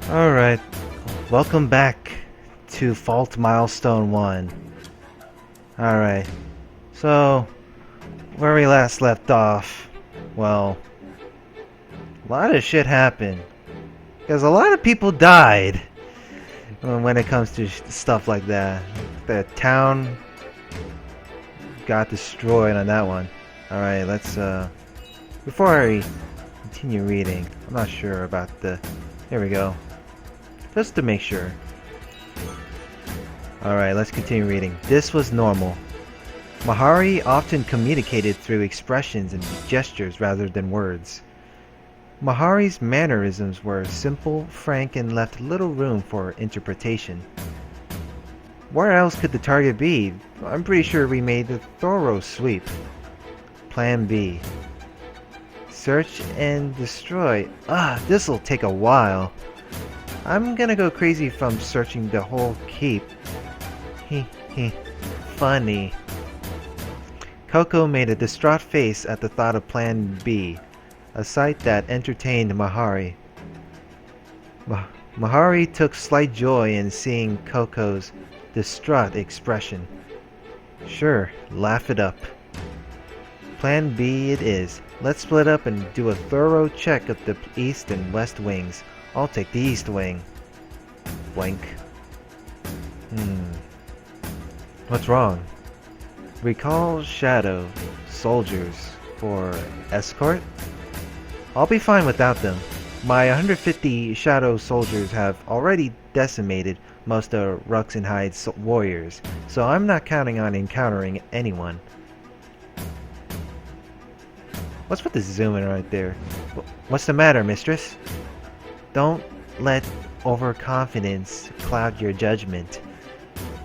Alright, welcome back to Fault Milestone 1. Alright, so where we last left off, well, a lot of shit happened. Because a lot of people died when it comes to stuff like that. The town got destroyed on that one. Alright, let's, before I continue reading, I'm not sure about here we go. Just to make sure. Alright, let's continue reading. This was normal. Mahari often communicated through expressions and gestures rather than words. Mahari's mannerisms were simple, frank, and left little room for interpretation. Where else could the target be? I'm pretty sure we made a thorough sweep. Plan B. Search and destroy. This'll take a while. I'm gonna go crazy from searching the whole keep. Funny. Coco made a distraught face at the thought of Plan B, a sight that entertained Mahari. Mahari took slight joy in seeing Coco's distraught expression. Sure, laugh it up. Plan B it is. Let's split up and do a thorough check of the east and west wings. I'll take the east wing. Blank. What's wrong? Recall Shadow soldiers for escort? I'll be fine without them. My 150 Shadow soldiers have already decimated most of Ruxenhide's warriors, so I'm not counting on encountering anyone. What's with the zooming right there? What's the matter, mistress? Don't let overconfidence cloud your judgment,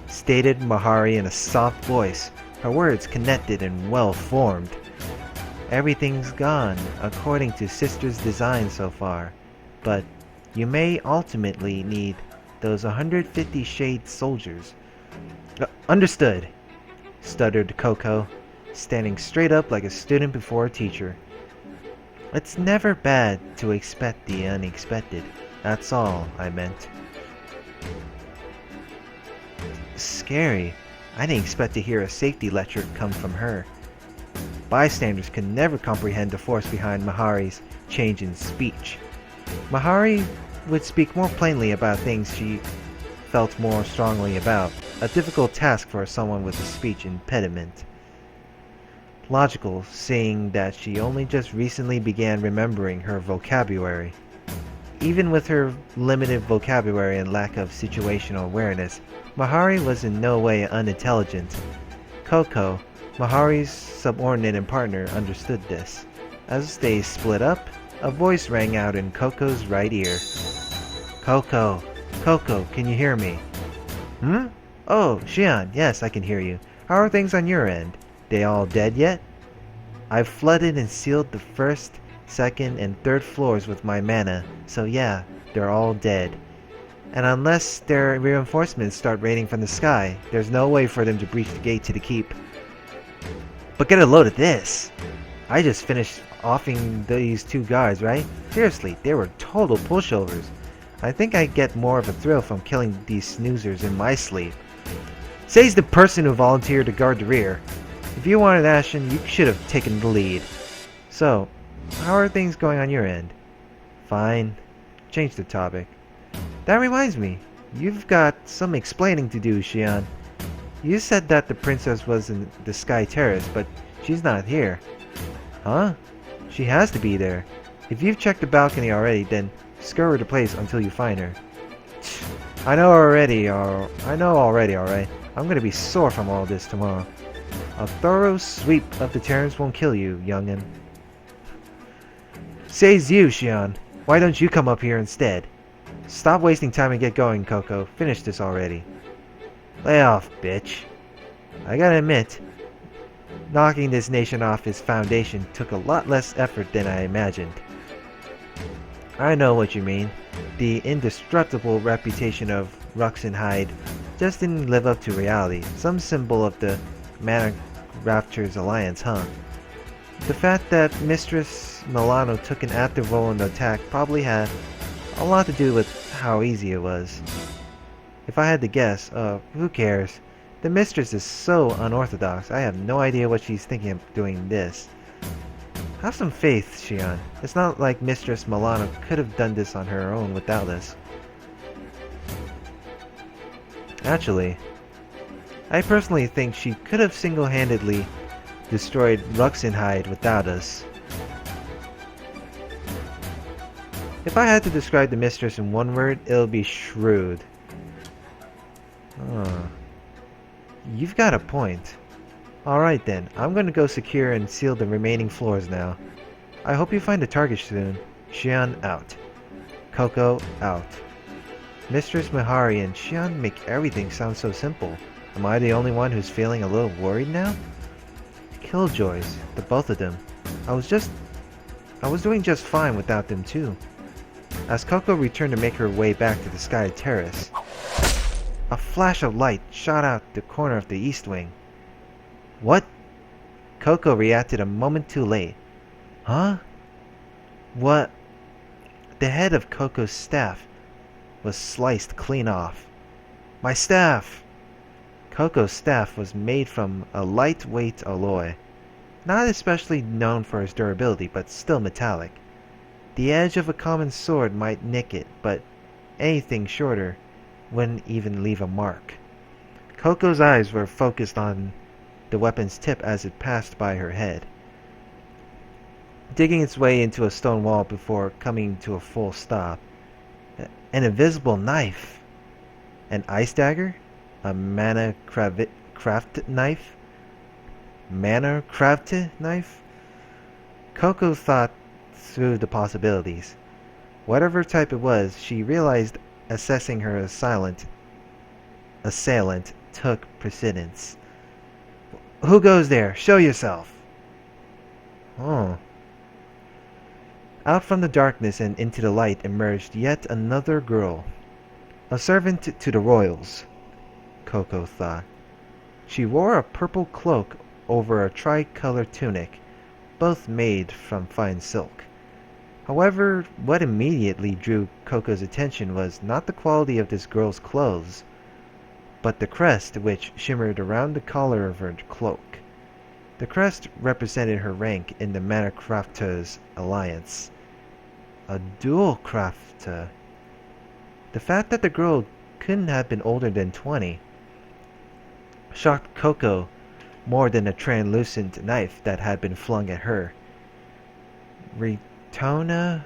stated Mahari in a soft voice, her words connected and well-formed. Everything's gone according to Sister's design so far, but you may ultimately need those 150 Shade soldiers. Understood, stuttered Coco, standing straight up like a student before a teacher. It's never bad to expect the unexpected. That's all I meant. Scary. I didn't expect to hear a safety lecture come from her. Bystanders could never comprehend the force behind Mahari's change in speech. Mahari would speak more plainly about things she felt more strongly about, a difficult task for someone with a speech impediment. Logical, seeing that she only just recently began remembering her vocabulary. Even with her limited vocabulary and lack of situational awareness, Mahari was in no way unintelligent. Coco, Mahari's subordinate and partner, understood this. As they split up, a voice rang out in Coco's right ear. Coco, Coco, can you hear me? Oh, Xian, yes, I can hear you. How are things on your end? They all dead yet? I've flooded and sealed the first, second, and third floors with my mana, so yeah, they're all dead. And unless their reinforcements start raining from the sky, there's no way for them to breach the gate to the keep. But get a load of this! I just finished offing these two guards, right? Seriously, they were total pushovers. I think I get more of a thrill from killing these snoozers in my sleep. Says the person who volunteered to guard the rear. If you wanted action, you should have taken the lead. So, how are things going on your end? Fine. Change the topic. That reminds me, you've got some explaining to do, Xian. You said that the princess was in the Sky Terrace, but she's not here. Huh? She has to be there. If you've checked the balcony already, then scurry the place until you find her. I know already, alright? I'm gonna be sore from all this tomorrow. A thorough sweep of the terrace won't kill you, young'un. Says you, Xian. Why don't you come up here instead? Stop wasting time and get going, Coco. Finish this already. Lay off, bitch. I gotta admit, knocking this nation off its foundation took a lot less effort than I imagined. I know what you mean. The indestructible reputation of Ruxenhide just didn't live up to reality. Some symbol of the Mana Rapture's alliance, huh? The fact that Mistress Milano took an active role in the attack probably had A lot to do with how easy it was. If I had to guess, who cares? The mistress is so unorthodox, I have no idea what she's thinking of doing this. Have some faith, Shion. It's not like Mistress Milano could have done this on her own without us. Actually, I personally think she could have single-handedly destroyed Ruxenhide without us. If I had to describe the mistress in one word, it'll be shrewd. You've got a point. Alright then, I'm gonna go secure and seal the remaining floors now. I hope you find a target soon. Shion out. Coco out. Mistress Mihari and Shion make everything sound so simple. Am I the only one who's feeling a little worried now? Killjoys, the both of them. I was doing just fine without them too. As Coco returned to make her way back to the Sky Terrace, a flash of light shot out the corner of the east wing. What? Coco reacted a moment too late. Huh? What? The head of Coco's staff was sliced clean off. My staff! Coco's staff was made from a lightweight alloy, not especially known for its durability, but still metallic. The edge of a common sword might nick it, but anything shorter wouldn't even leave a mark. Coco's eyes were focused on the weapon's tip as it passed by her head, digging its way into a stone wall before coming to a full stop. An invisible knife. An ice dagger? A mana craft knife? Mana crafted knife? Coco thought through the possibilities. Whatever type it was, she realized assessing her assailant took precedence. Who goes there? Show yourself! Oh. Out from the darkness and into the light emerged yet another girl. A servant to the royals, Coco thought. She wore a purple cloak over a tricolour tunic, both made from fine silk. However, what immediately drew Coco's attention was not the quality of this girl's clothes, but the crest which shimmered around the collar of her cloak. The crest represented her rank in the Mana Crafters Alliance. A dual crafter. The fact that the girl couldn't have been older than 20 shocked Coco more than a translucent knife that had been flung at her. Ritona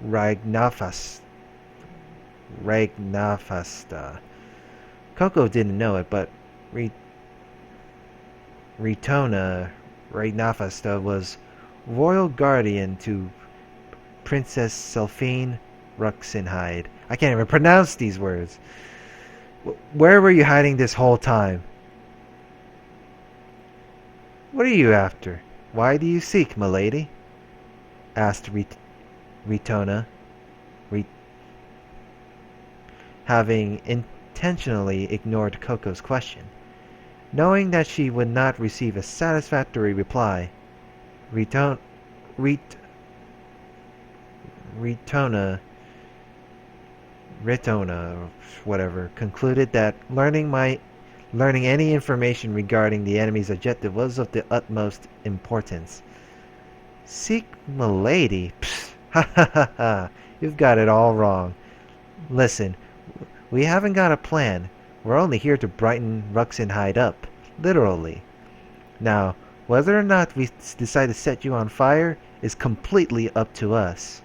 Ragnafasta. Coco didn't know it, but Ritona Ragnafasta was royal guardian to Princess Selphine Ruxenhide. I can't even pronounce these words. Where were you hiding this whole time? What are you after? Why do you seek, milady? Asked Ritona, having intentionally ignored Coco's question. Knowing that she would not receive a satisfactory reply, Ritona, whatever, concluded that learning any information regarding the enemy's objective was of the utmost importance. Seek milady? Psst, ha ha ha ha! You've got it all wrong. Listen, we haven't got a plan. We're only here to brighten Ruxenhide up, literally. Now, whether or not we decide to set you on fire is completely up to us.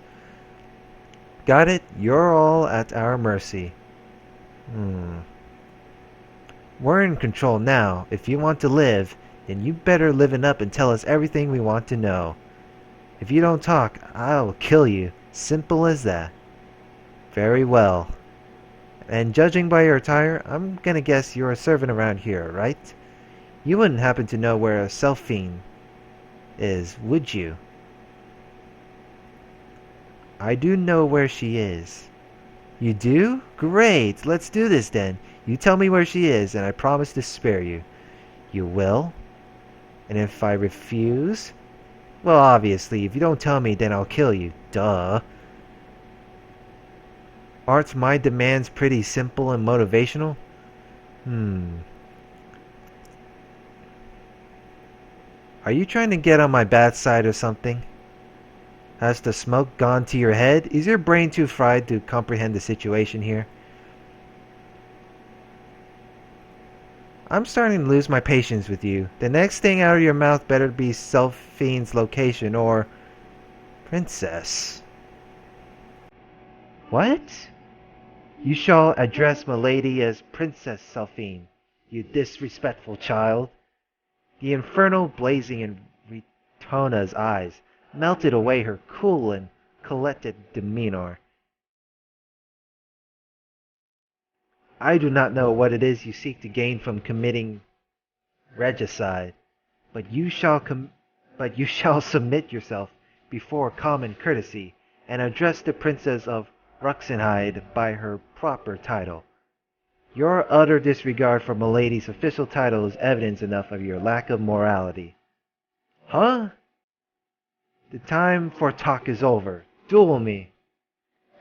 Got it? You're all at our mercy. We're in control now. If you want to live, then you better liven up and tell us everything we want to know. If you don't talk, I'll kill you. Simple as that. Very well. And judging by your attire, I'm gonna guess you're a servant around here, right? You wouldn't happen to know where Selphine is, would you? I do know where she is. You do? Great! Let's do this then. You tell me where she is, and I promise to spare you. You will? And if I refuse? Well, obviously, if you don't tell me, then I'll kill you. Duh. Aren't my demands pretty simple and motivational? Are you trying to get on my bad side or something? Has the smoke gone to your head? Is your brain too fried to comprehend the situation here? I'm starting to lose my patience with you. The next thing out of your mouth better be Selphine's location or... Princess. What? You shall address milady as Princess Selphine, you disrespectful child. The infernal blazing in Ritona's eyes melted away her cool and collected demeanor. I do not know what it is you seek to gain from committing regicide, but you shall submit yourself before common courtesy and address the Princess of Ruxenheid by her proper title. Your utter disregard for milady's official title is evidence enough of your lack of morality. Huh? The time for talk is over. Duel me.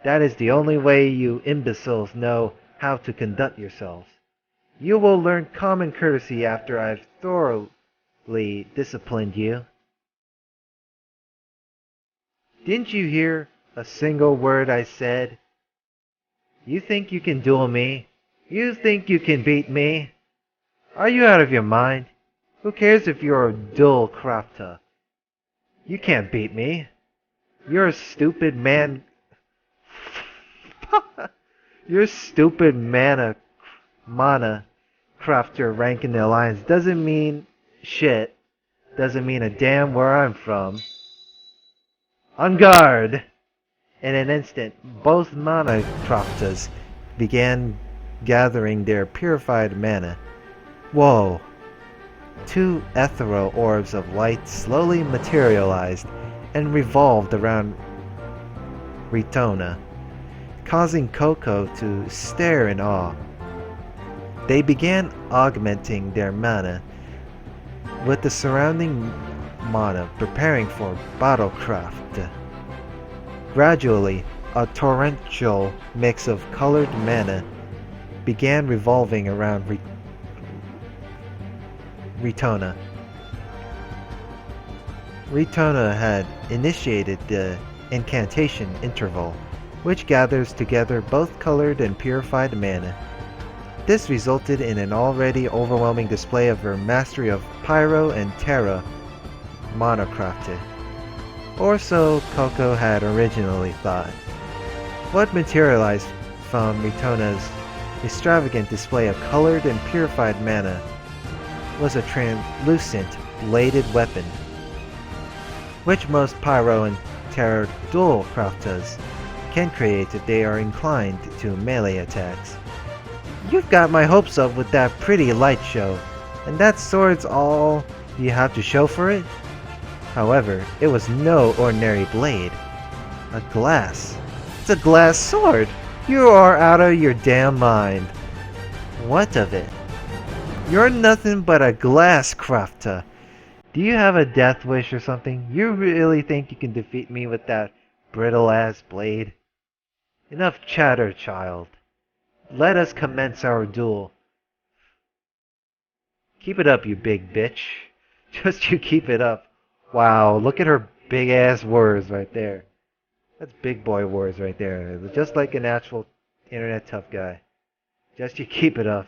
That is the only way you imbeciles know how to conduct yourselves. You will learn common courtesy after I've thoroughly disciplined you. Didn't you hear a single word I said? You think you can duel me? You think you can beat me? Are you out of your mind? Who cares if you're a dual crafter? You can't beat me. You're a stupid man. You're a stupid mana crafter rank in the alliance. Doesn't mean shit. Doesn't mean a damn where I'm from. On guard! In an instant, both mana crafters began gathering their purified mana. Whoa! Two ethereal orbs of light slowly materialized and revolved around Ritona, causing Coco to stare in awe. They began augmenting their mana with the surrounding mana, preparing for battlecraft. Gradually, a torrential mix of colored mana began revolving around Ritona. Ritona had initiated the incantation interval, which gathers together both colored and purified mana. This resulted in an already overwhelming display of her mastery of Pyro and Terra monocrafted. Or so Coco had originally thought. What materialized from Ritona's extravagant display of colored and purified mana was a translucent bladed weapon, which most Pyro and Terra dual crafters can create if they are inclined to melee attacks. You've got my hopes up with that pretty light show, and that sword's all you have to show for it? However, it was no ordinary blade. A glass. It's a glass sword! You are out of your damn mind. What of it? You're nothing but a glass crafter. Do you have a death wish or something? You really think you can defeat me with that brittle-ass blade? Enough chatter, child. Let us commence our duel. Keep it up, you big bitch. Just you keep it up. Wow, look at her big-ass words right there. That's big boy words right there. Just like an actual internet tough guy. Just you keep it up.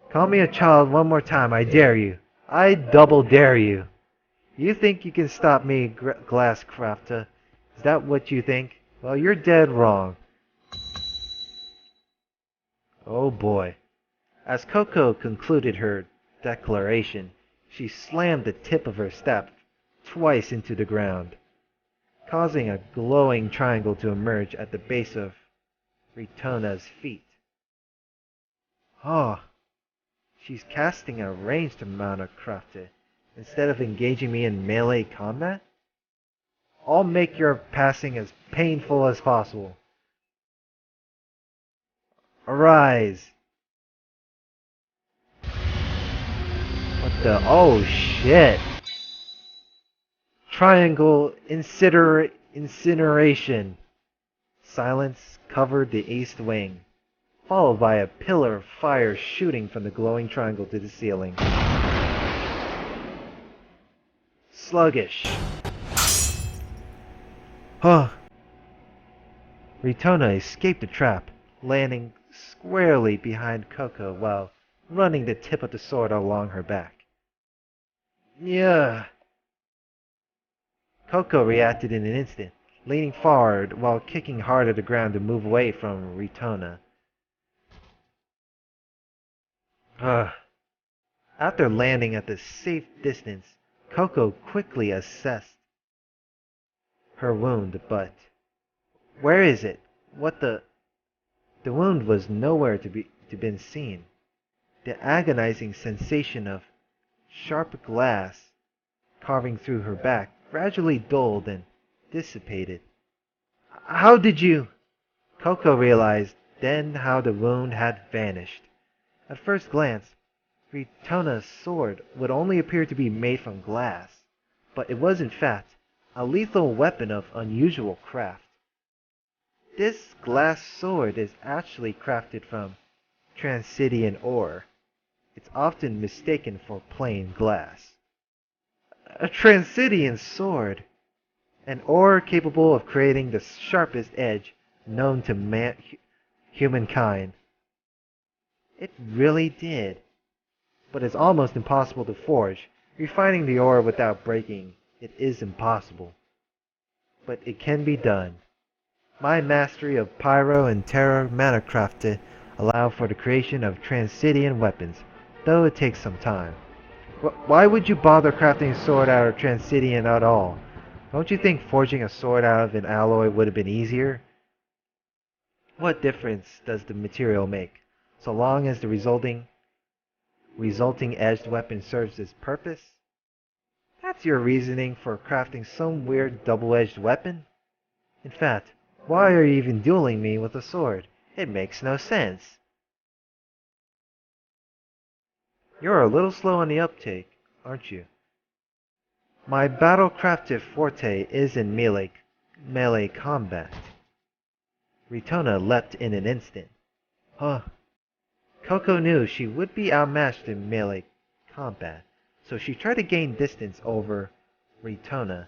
Call me a child one more time, I dare you. I double dare you. You think you can stop me, glass crafter? Is that what you think? Well, you're dead wrong. Oh boy. As Coco concluded her declaration, she slammed the tip of her staff twice into the ground, causing a glowing triangle to emerge at the base of Ritona's feet. Oh, she's casting a ranged amount of crafted instead of engaging me in melee combat? I'll make your passing as painful as possible. Arise! What the? Oh shit! Triangle incineration. Silence covered the east wing, followed by a pillar of fire shooting from the glowing triangle to the ceiling. Sluggish. Huh. Ritona escaped the trap, landing squarely behind Coco while running the tip of the sword along her back. Yeah. Coco reacted in an instant, leaning forward while kicking hard at the ground to move away from Ritona. After landing at the safe distance, Coco quickly assessed her wound, but where is it? What the? The wound was nowhere to be seen. The agonizing sensation of sharp glass carving through her back gradually dulled and dissipated. How did you? Coco realized then how the wound had vanished. At first glance, Ritona's sword would only appear to be made from glass, but it was in fact a lethal weapon of unusual craft. This glass sword is actually crafted from Transidian ore. It's often mistaken for plain glass. A Transidian sword! An ore capable of creating the sharpest edge known to humankind. It really did. But it's almost impossible to forge. Refining the ore without breaking it is impossible. But it can be done. My mastery of pyro and terra manacrafted allow for the creation of Transidian weapons, though it takes some time. Why would you bother crafting a sword out of Transidian at all? Don't you think forging a sword out of an alloy would have been easier? What difference does the material make, so long as the resulting edged weapon serves its purpose? That's your reasoning for crafting some weird double-edged weapon? In fact, why are you even dueling me with a sword? It makes no sense. You're a little slow on the uptake, aren't you? My battle-crafted forte is in melee combat. Ritona leapt in an instant. Huh. Coco knew she would be outmatched in melee combat, so she tried to gain distance over Ritona.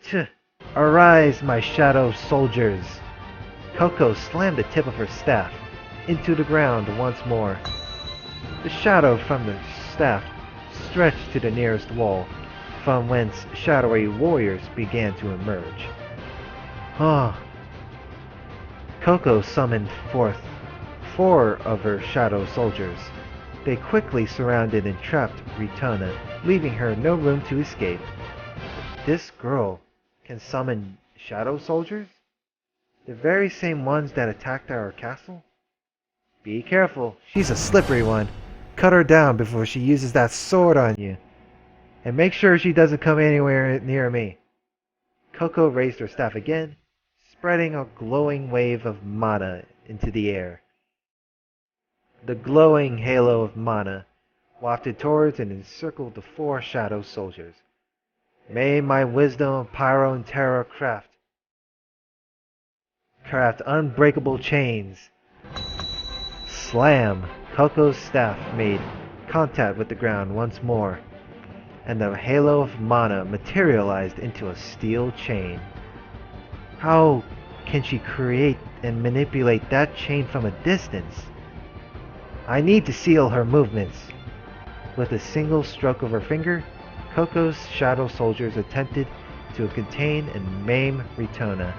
Tch! Arise, my shadow soldiers! Coco slammed the tip of her staff into the ground once more. The shadow from the staff stretched to the nearest wall, from whence shadowy warriors began to emerge. Coco summoned forth 4 of her shadow soldiers. They quickly surrounded and trapped Ritona, leaving her no room to escape. This girl can summon shadow soldiers? The very same ones that attacked our castle? Be careful, she's a slippery one. Cut her down before she uses that sword on you. And make sure she doesn't come anywhere near me. Coco raised her staff again, spreading a glowing wave of mana into the air. The glowing halo of mana wafted towards and encircled the 4 shadow soldiers. May my wisdom of pyro and terra craft unbreakable chains. Slam! Coco's staff made contact with the ground once more, and the halo of mana materialized into a steel chain. How can she create and manipulate that chain from a distance? I need to seal her movements. With a single stroke of her finger, Coco's shadow soldiers attempted to contain and maim Ritona.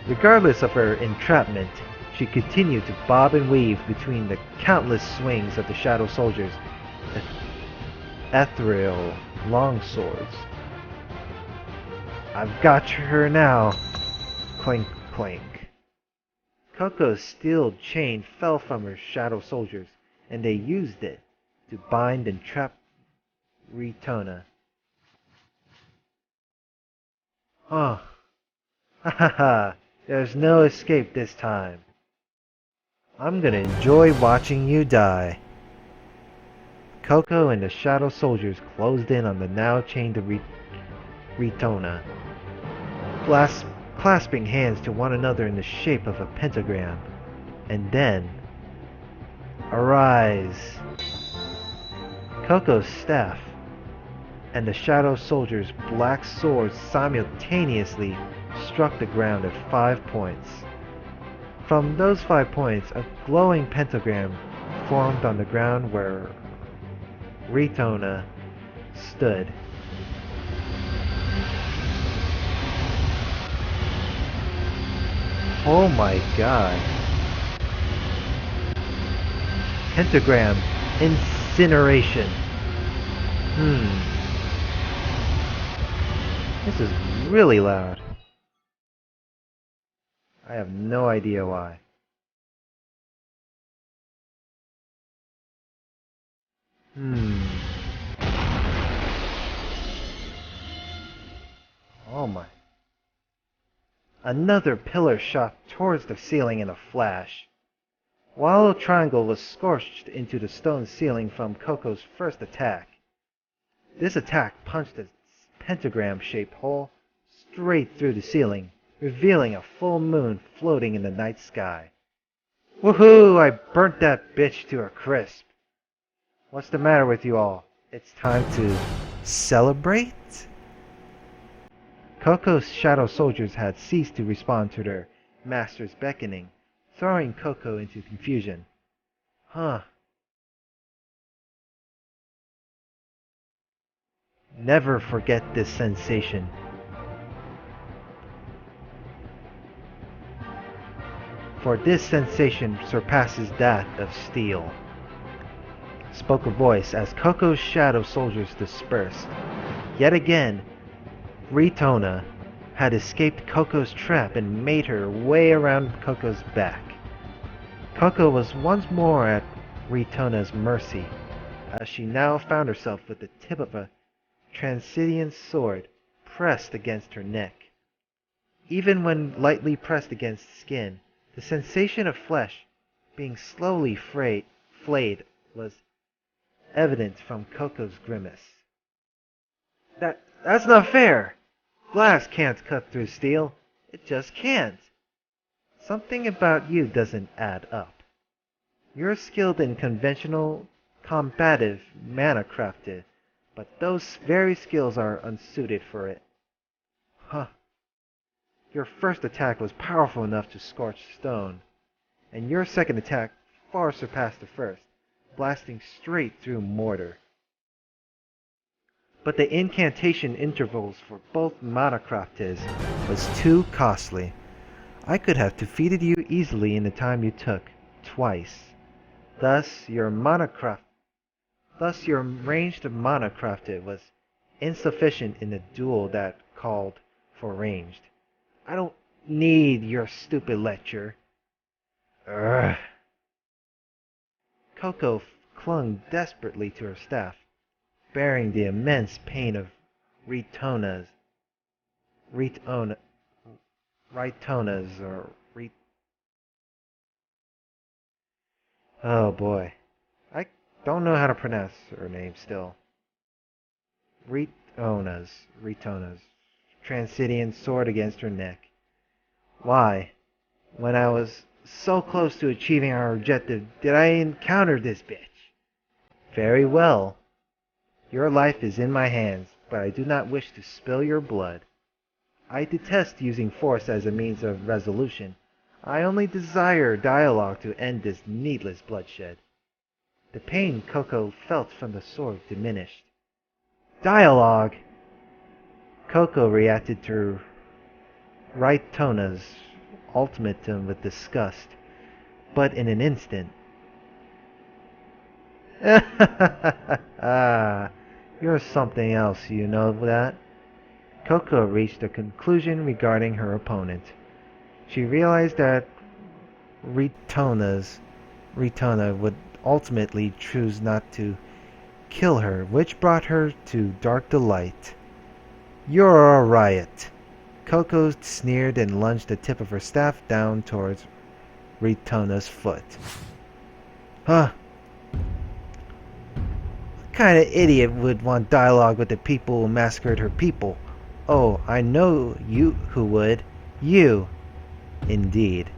Regardless of her entrapment, she continued to bob and weave between the countless swings of the shadow soldiers' ethereal longswords. I've got her now! Clink, clink. Coco's steel chain fell from her shadow soldiers, and they used it to bind and trap Ritona. Oh, ha ha ha! There's no escape this time. I'm gonna enjoy watching you die. Coco and the shadow soldiers closed in on the now chained Ritona, clasping hands to one another in the shape of a pentagram. And then, arise! Coco's staff and the shadow soldiers' black swords simultaneously struck the ground at 5 points. From those 5 points, a glowing pentagram formed on the ground where Ritona stood. Oh my god. Pentagram incineration. This is really loud. I have no idea why. Oh my. Another pillar shot towards the ceiling in a flash. While a triangle was scorched into the stone ceiling from Coco's first attack. This attack punched a pentagram-shaped hole straight through the ceiling, revealing a full moon floating in the night sky. Woohoo! I burnt that bitch to a crisp. What's the matter with you all? It's time to celebrate? Coco's shadow soldiers had ceased to respond to their master's beckoning, throwing Coco into confusion. Never forget this sensation. For this sensation surpasses that of steel, spoke a voice as Coco's shadow soldiers dispersed. Yet again, Ritona had escaped Coco's trap and made her way around Coco's back. Coco was once more at Ritona's mercy, as she now found herself with the tip of a Transidian sword pressed against her neck. Even when lightly pressed against skin, the sensation of flesh being slowly flayed was evident from Coco's grimace. That's not fair! Glass can't cut through steel. It just can't. Something about you doesn't add up. You're skilled in conventional, combative mana-crafted, but those very skills are unsuited for it. Your first attack was powerful enough to scorch stone, and your second attack far surpassed the first, blasting straight through mortar. But the incantation intervals for both mana-craftes was too costly. I could have defeated you easily in the time you took, twice. Thus your ranged mana-crafted was insufficient in a duel that called for ranged. I don't need your stupid lecture. Ugh. Coco clung desperately to her staff, bearing the immense pain of Ritona's oh boy. I don't know how to pronounce her name still. Ritona's Transidian sword against her neck. Why, when I was so close to achieving our objective, did I encounter this bitch? Very well. Your life is in my hands, but I do not wish to spill your blood. I detest using force as a means of resolution. I only desire dialogue to end this needless bloodshed. The pain Coco felt from the sword diminished. Dialogue! Coco reacted to Ritona's ultimatum with disgust, but in an instant. You're something else, you know that? Coco reached a conclusion regarding her opponent. She realized that Ritona would ultimately choose not to kill her, which brought her to dark delight. You're a riot. Coco sneered and lunged the tip of her staff down towards Ritona's foot. kind of idiot would want dialogue with the people who massacred her people? Oh, I know you who would. You. Indeed.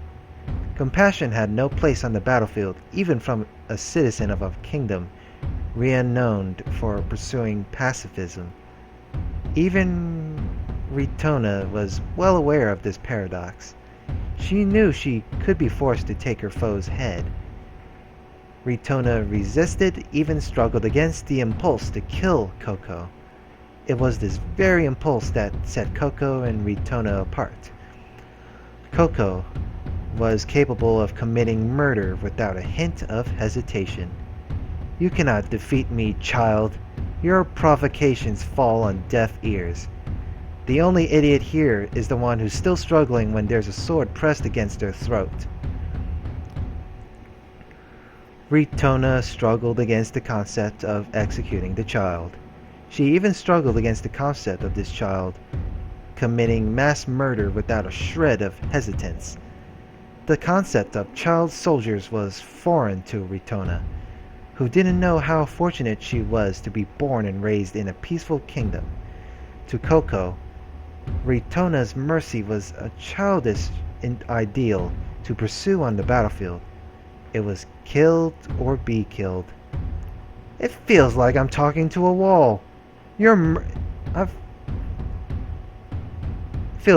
Compassion had no place on the battlefield, even from a citizen of a kingdom renowned for pursuing pacifism. Even Ritona was well aware of this paradox. She knew she could be forced to take her foe's head. Ritona resisted, even struggled against the impulse to kill Coco. It was this very impulse that set Coco and Ritona apart. Coco was capable of committing murder without a hint of hesitation. You cannot defeat me, child. Your provocations fall on deaf ears. The only idiot here is the one who's still struggling when there's a sword pressed against her throat. Ritona struggled against the concept of executing the child. She even struggled against the concept of this child committing mass murder without a shred of hesitance. The concept of child soldiers was foreign to Ritona, who didn't know how fortunate she was to be born and raised in a peaceful kingdom. To Coco, Ritona's mercy was a childish ideal to pursue on the battlefield. It was killed or be killed. It feels like I'm talking to a wall. Feels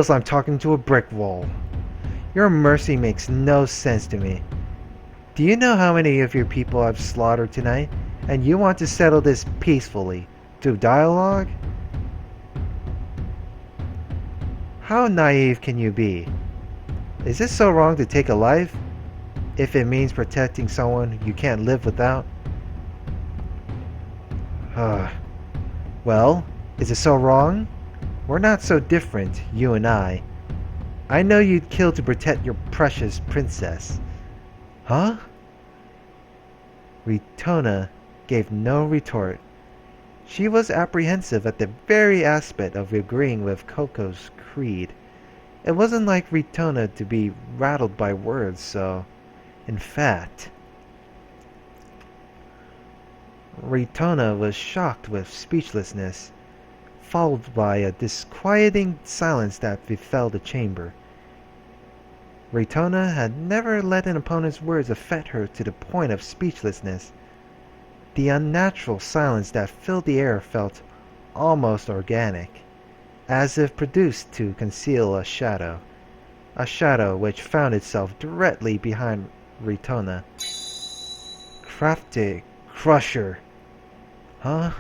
like I'm talking to a brick wall. Your mercy makes no sense to me. Do you know how many of your people I've slaughtered tonight? And you want to settle this peacefully, through dialogue? How naive can you be? Is it so wrong to take a life, if it means protecting someone you can't live without? Well, is it so wrong? We're not so different, you and I. I know you'd kill to protect your precious princess. Huh? Ritona gave no retort. She was apprehensive at the very aspect of agreeing with Coco's creed. It wasn't like Ritona to be rattled by words, so... In fact, Ritona was shocked with speechlessness, followed by a disquieting silence that befell the chamber. Ritona had never let an opponent's words affect her to the point of speechlessness. The unnatural silence that filled the air felt almost organic, as if produced to conceal a shadow which found itself directly behind Ritona. Crafty Crusher. Huh?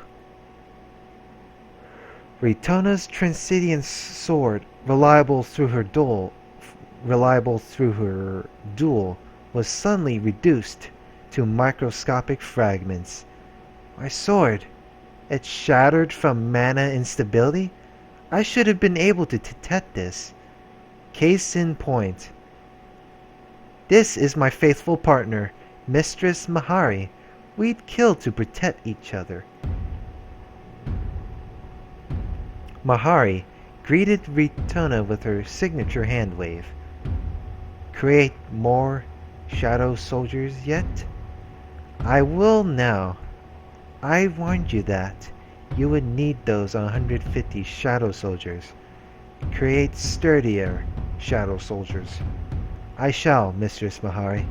Ritona's Transcendent sword, reliable through her duel, was suddenly reduced to microscopic fragments. My sword! It shattered from mana instability? I should have been able to detect this. Case in point. This is my faithful partner, Mistress Mahari. We'd kill to protect each other. Mahari greeted Ritona with her signature hand wave. Create more shadow soldiers yet? I will now. I warned you that you would need those 150 shadow soldiers. Create sturdier shadow soldiers. I shall, Mistress Mahari.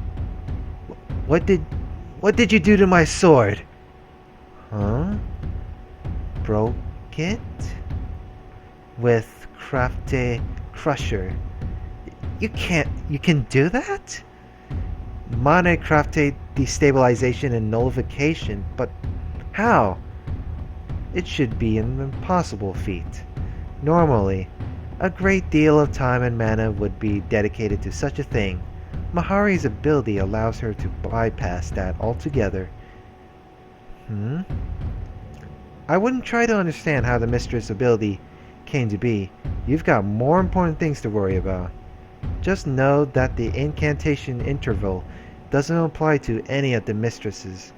What did you do to my sword? Huh? Broke it? With Crafty Crusher. You can do that? Mana Crafty destabilization and nullification, but how? It should be an impossible feat. Normally, a great deal of time and mana would be dedicated to such a thing. Mahari's ability allows her to bypass that altogether. I wouldn't try to understand how the mistress' ability came to be. You've got more important things to worry about. Just know that the incantation interval doesn't apply to any of the mistresses'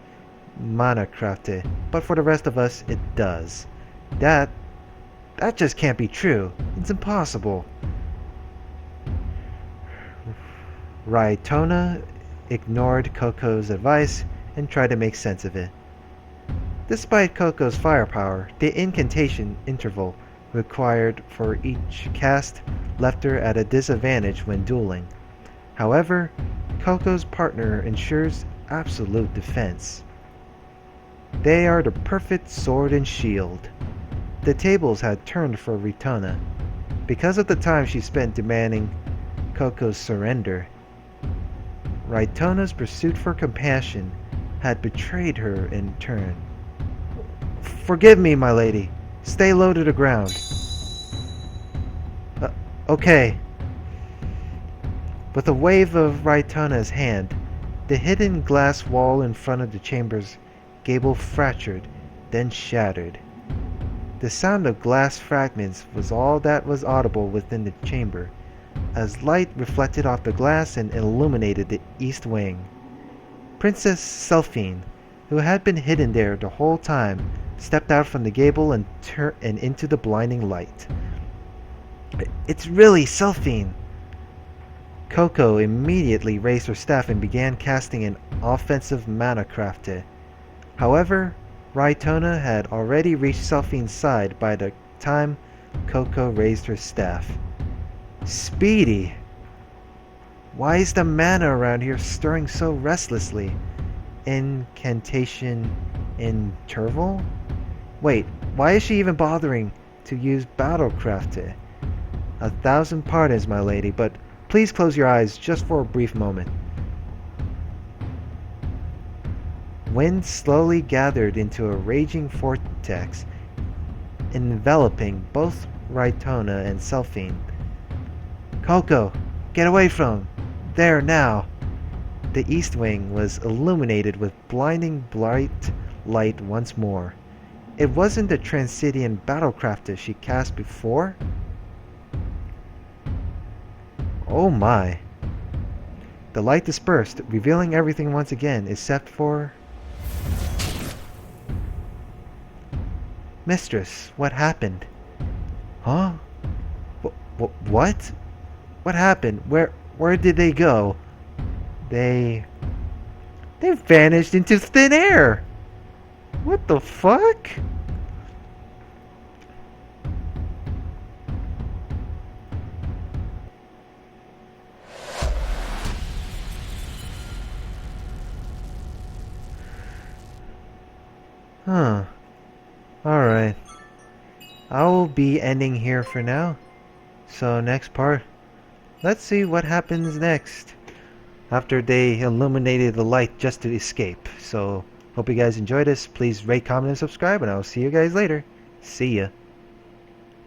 mana crafted, but for the rest of us, it does. That just can't be true. It's impossible. Ritona ignored Coco's advice and tried to make sense of it. Despite Coco's firepower, the incantation interval required for each cast left her at a disadvantage when dueling. However, Coco's partner ensures absolute defense. They are the perfect sword and shield. The tables had turned for Ritana. Because of the time she spent demanding Coco's surrender, Ritona's pursuit for compassion had betrayed her in turn. Forgive me, my lady. Stay low to the ground. Okay. With a wave of Raitona's hand, the hidden glass wall in front of the chamber's gable fractured, then shattered. The sound of glass fragments was all that was audible within the chamber, as light reflected off the glass and illuminated the east wing. Princess Selphine, who had been hidden there the whole time, stepped out from the gable and into the blinding light. It's really Selphine! Coco immediately raised her staff and began casting an offensive mana crafted. However, Raitona had already reached Selphine's side by the time Coco raised her staff. Speedy! Why is the mana around here stirring so restlessly? Incantation interval? Wait, why is she even bothering to use Battlecrafted? 1,000 pardons, my lady, but please close your eyes just for a brief moment. Wind slowly gathered into a raging vortex, enveloping both Raitona and Selphine. Coco, get away from there now! The east wing was illuminated with blinding bright light once more. It wasn't the Transidian Battlecrafter she cast before? Oh my! The light dispersed, revealing everything once again except for... Mistress, what happened? Huh? What? What happened? Where did they go? They vanished into thin air! What the fuck? Huh. Alright. I will be ending here for now. So next part, let's see what happens next. After they illuminated the light just to escape. So, hope you guys enjoyed this. Please rate, comment, and subscribe, and I'll see you guys later. See ya.